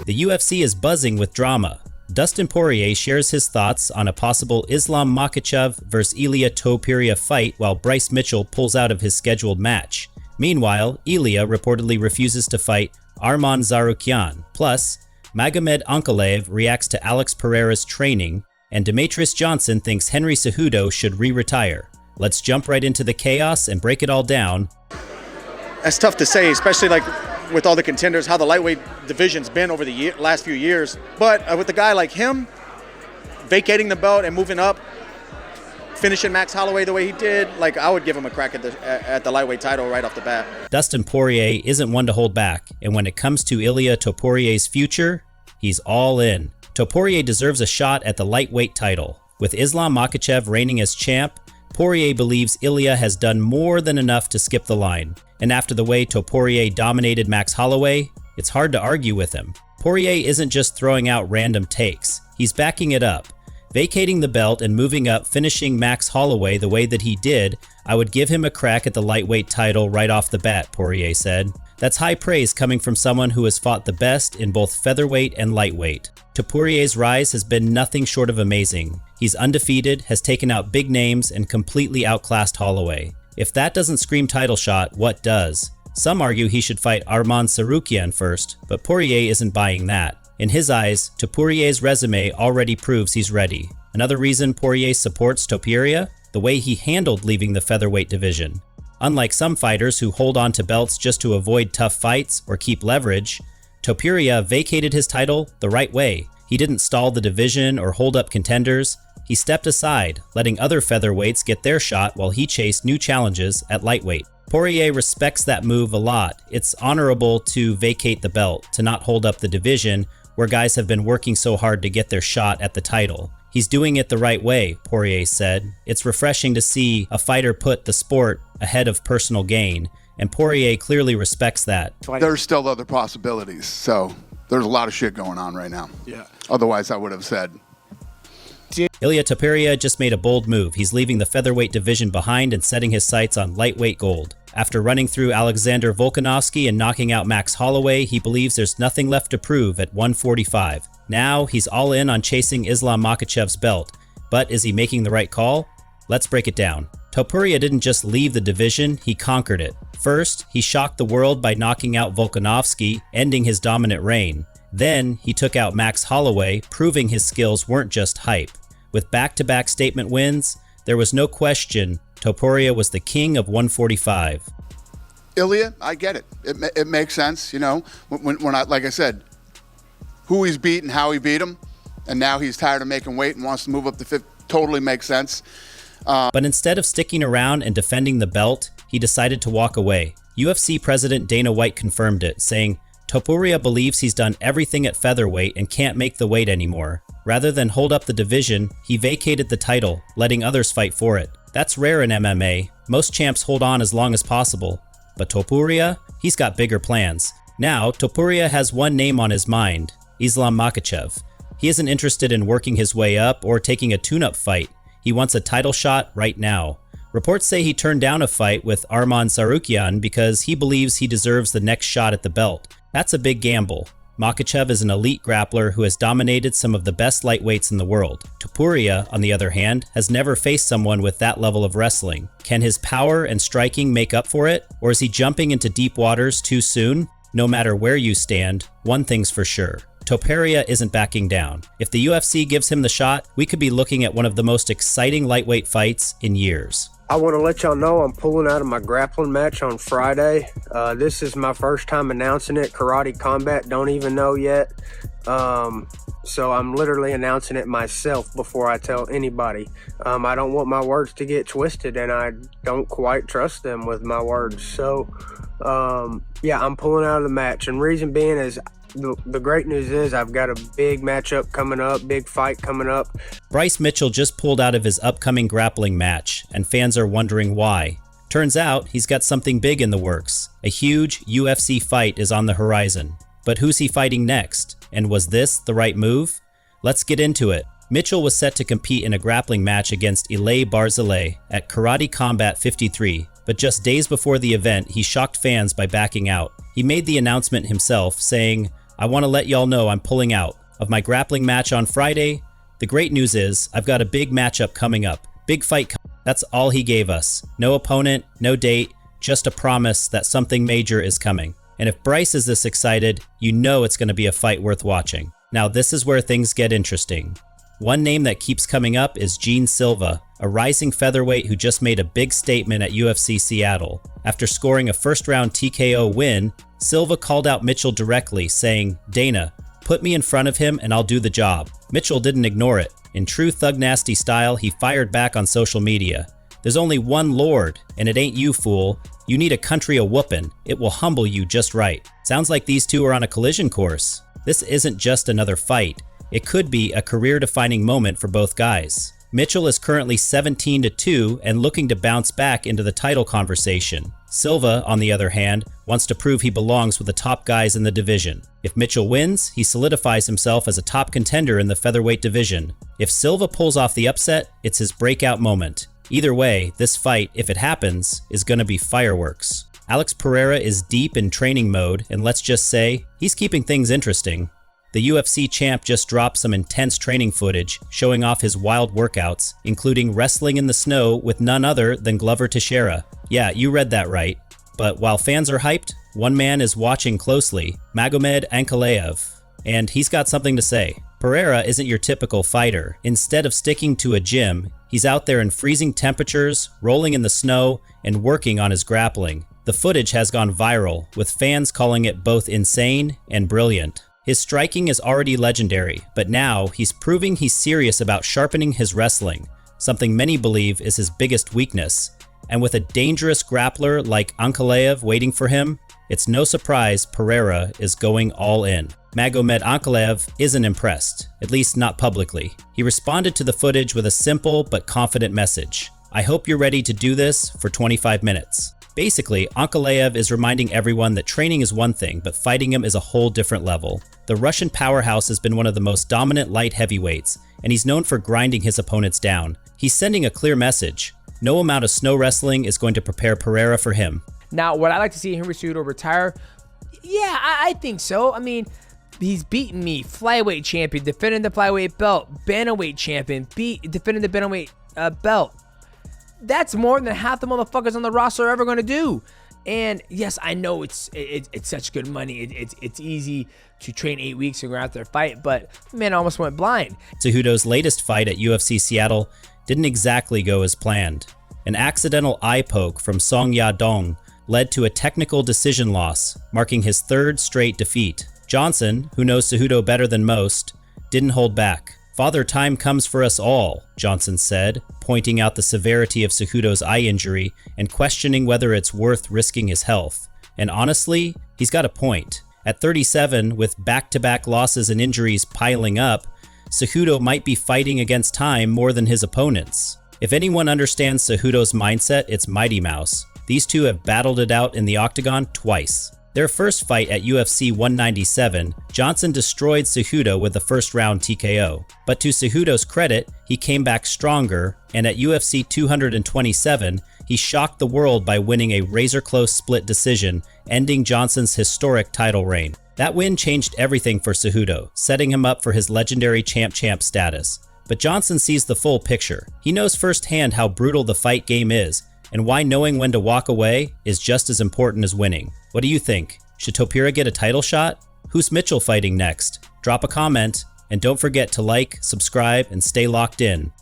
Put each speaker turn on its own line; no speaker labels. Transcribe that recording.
The UFC is buzzing with drama. Dustin Poirier shares his thoughts on a possible Islam Makhachev vs. Ilia Topuria fight while Bryce Mitchell pulls out of his scheduled match. Meanwhile, Ilia reportedly refuses to fight Arman Tsarukyan. Plus, Magomed Ankalaev reacts to Alex Pereira's training, and Demetrious Johnson thinks Henry Cejudo should re-retire. Let's jump right into the chaos and break it all down.
That's tough to say, especially like with all the contenders, how the lightweight division's been over the last few years. But with a guy like him, vacating the belt and moving up, finishing Max Holloway the way he did, like I would give him a crack at the lightweight title right off the bat.
Dustin Poirier isn't one to hold back, and when it comes to Ilia Topuria's future, he's all in. Topuria deserves a shot at the lightweight title. With Islam Makhachev reigning as champ, Poirier believes Ilia has done more than enough to skip the line. And after the way Topuria dominated Max Holloway, it's hard to argue with him. Poirier isn't just throwing out random takes, he's backing it up. Vacating the belt and moving up, finishing Max Holloway the way that he did, I would give him a crack at the lightweight title right off the bat, Poirier said. That's high praise coming from someone who has fought the best in both featherweight and lightweight. Topuria's rise has been nothing short of amazing. He's undefeated, has taken out big names, and completely outclassed Holloway. If that doesn't scream title shot, what does? Some argue he should fight Arman Tsarukyan first, but Poirier isn't buying that. In his eyes, Topuria's resume already proves he's ready. Another reason Poirier supports Topuria? The way he handled leaving the featherweight division. Unlike some fighters who hold on to belts just to avoid tough fights or keep leverage, Topuria vacated his title the right way. He didn't stall the division or hold up contenders. He stepped aside, letting other featherweights get their shot while he chased new challenges at lightweight. Poirier respects that move a lot. It's honorable to vacate the belt, to not hold up the division where guys have been working so hard to get their shot at the title. He's doing it the right way, Poirier said. It's refreshing to see a fighter put the sport ahead of personal gain, and Poirier clearly respects that.
There's still other possibilities, so there's a lot of shit going on right now.
Yeah.
Otherwise, I would have said.
Ilia Topuria just made a bold move. He's leaving the featherweight division behind and setting his sights on lightweight gold. After running through Alexander Volkanovski and knocking out Max Holloway, he believes there's nothing left to prove at 145. Now, he's all in on chasing Islam Makhachev's belt. But is he making the right call? Let's break it down. Topuria didn't just leave the division, he conquered it. First, he shocked the world by knocking out Volkanovski, ending his dominant reign. Then, he took out Max Holloway, proving his skills weren't just hype. With back-to-back statement wins, there was no question Topuria was the king of 145.
Ilia, I get it. It makes sense, you know. When I, like I said, who he's beat and how he beat him, and now he's tired of making weight and wants to move up to 50, totally makes sense.
But instead of sticking around and defending the belt, he decided to walk away. UFC President Dana White confirmed it, saying, Topuria believes he's done everything at featherweight and can't make the weight anymore. Rather than hold up the division, he vacated the title, letting others fight for it. That's rare in MMA. Most champs hold on as long as possible. But Topuria? He's got bigger plans. Now, Topuria has one name on his mind, Islam Makhachev. He isn't interested in working his way up or taking a tune-up fight. He wants a title shot right now. Reports say he turned down a fight with Arman Tsarukyan because he believes he deserves the next shot at the belt. That's a big gamble. Makhachev is an elite grappler who has dominated some of the best lightweights in the world. Topuria, on the other hand, has never faced someone with that level of wrestling. Can his power and striking make up for it? Or is he jumping into deep waters too soon? No matter where you stand, one thing's for sure. Topuria isn't backing down. If the UFC gives him the shot, we could be looking at one of the most exciting lightweight fights in years.
I want to let y'all know I'm pulling out of my grappling match on Friday. This is my first time announcing it. Karate Combat don't even know yet. So I'm literally announcing it myself before I tell anybody. I don't want my words to get twisted, and I don't quite trust them with my words. So, yeah, I'm pulling out of the match. And reason being is the great news is I've got a big matchup coming up, big fight coming up.
Bryce Mitchell just pulled out of his upcoming grappling match, and fans are wondering why. Turns out he's got something big in the works. A huge UFC fight is on the horizon. But who's he fighting next? And was this the right move? Let's get into it. Mitchell was set to compete in a grappling match against Ilia Topuria at Karate Combat 53, but just days before the event, he shocked fans by backing out. He made the announcement himself, saying, "I want to let y'all know I'm pulling out of my grappling match on Friday. The great news is I've got a big matchup coming up. Big fight." That's all he gave us. No opponent, no date, just a promise that something major is coming. And if Bryce is this excited, you know it's going to be a fight worth watching. Now this is where things get interesting. One name that keeps coming up is Jean Silva, a rising featherweight who just made a big statement at UFC Seattle. After scoring a first-round TKO win, Silva called out Mitchell directly, saying, "Dana, put me in front of him and I'll do the job." Mitchell didn't ignore it. In true Thug Nasty style, he fired back on social media. "There's only one Lord, and it ain't you, fool. You need a country a whoopin'. It will humble you just right." Sounds like these two are on a collision course. This isn't just another fight. It could be a career-defining moment for both guys. Mitchell is currently 17-2 and looking to bounce back into the title conversation. Silva, on the other hand, wants to prove he belongs with the top guys in the division. If Mitchell wins, he solidifies himself as a top contender in the featherweight division. If Silva pulls off the upset, it's his breakout moment. Either way, this fight, if it happens, is going to be fireworks. Alex Pereira is deep in training mode, and let's just say, he's keeping things interesting. The UFC champ just dropped some intense training footage, showing off his wild workouts, including wrestling in the snow with none other than Glover Teixeira. Yeah, you read that right. But while fans are hyped, one man is watching closely, Magomed Ankalaev, and he's got something to say. Pereira isn't your typical fighter. Instead of sticking to a gym, he's out there in freezing temperatures, rolling in the snow, and working on his grappling. The footage has gone viral, with fans calling it both insane and brilliant. His striking is already legendary, but now he's proving he's serious about sharpening his wrestling, something many believe is his biggest weakness. And with a dangerous grappler like Ankalaev waiting for him, it's no surprise Pereira is going all in. Magomed Ankalaev isn't impressed, at least not publicly. He responded to the footage with a simple but confident message. "I hope you're ready to do this for 25 minutes. Basically, Ankalaev is reminding everyone that training is one thing, but fighting him is a whole different level. The Russian powerhouse has been one of the most dominant light heavyweights, and he's known for grinding his opponents down. He's sending a clear message. No amount of snow wrestling is going to prepare Pereira for him."
Now, would I like to see Henry Cejudo retire? Yeah, I think so. I mean, he's beaten me, flyweight champion, defending the flyweight belt, bantamweight champion, defending the bantamweight belt. That's more than half the motherfuckers on the roster are ever going to do. And yes, I know it's such good money. It's easy to train 8 weeks and go out there and fight, but man, I almost went blind.
Cejudo's latest fight at UFC Seattle didn't exactly go as planned. An accidental eye poke from Song Yadong led to a technical decision loss, marking his third straight defeat. Johnson, who knows Cejudo better than most, didn't hold back. "Father Time comes for us all," Johnson said, pointing out the severity of Cejudo's eye injury and questioning whether it's worth risking his health. And honestly, he's got a point. At 37, with back-to-back losses and injuries piling up, Cejudo might be fighting against time more than his opponents. If anyone understands Cejudo's mindset, it's Mighty Mouse. These two have battled it out in the octagon twice. Their first fight at UFC 197, Johnson destroyed Cejudo with the first round TKO. But to Cejudo's credit, he came back stronger, and at UFC 227, he shocked the world by winning a razor-close split decision, ending Johnson's historic title reign. That win changed everything for Cejudo, setting him up for his legendary champ status. But Johnson sees the full picture. He knows firsthand how brutal the fight game is, and why knowing when to walk away is just as important as winning. What do you think? Should Topuria get a title shot? Who's Mitchell fighting next? Drop a comment, and don't forget to like, subscribe, and stay locked in.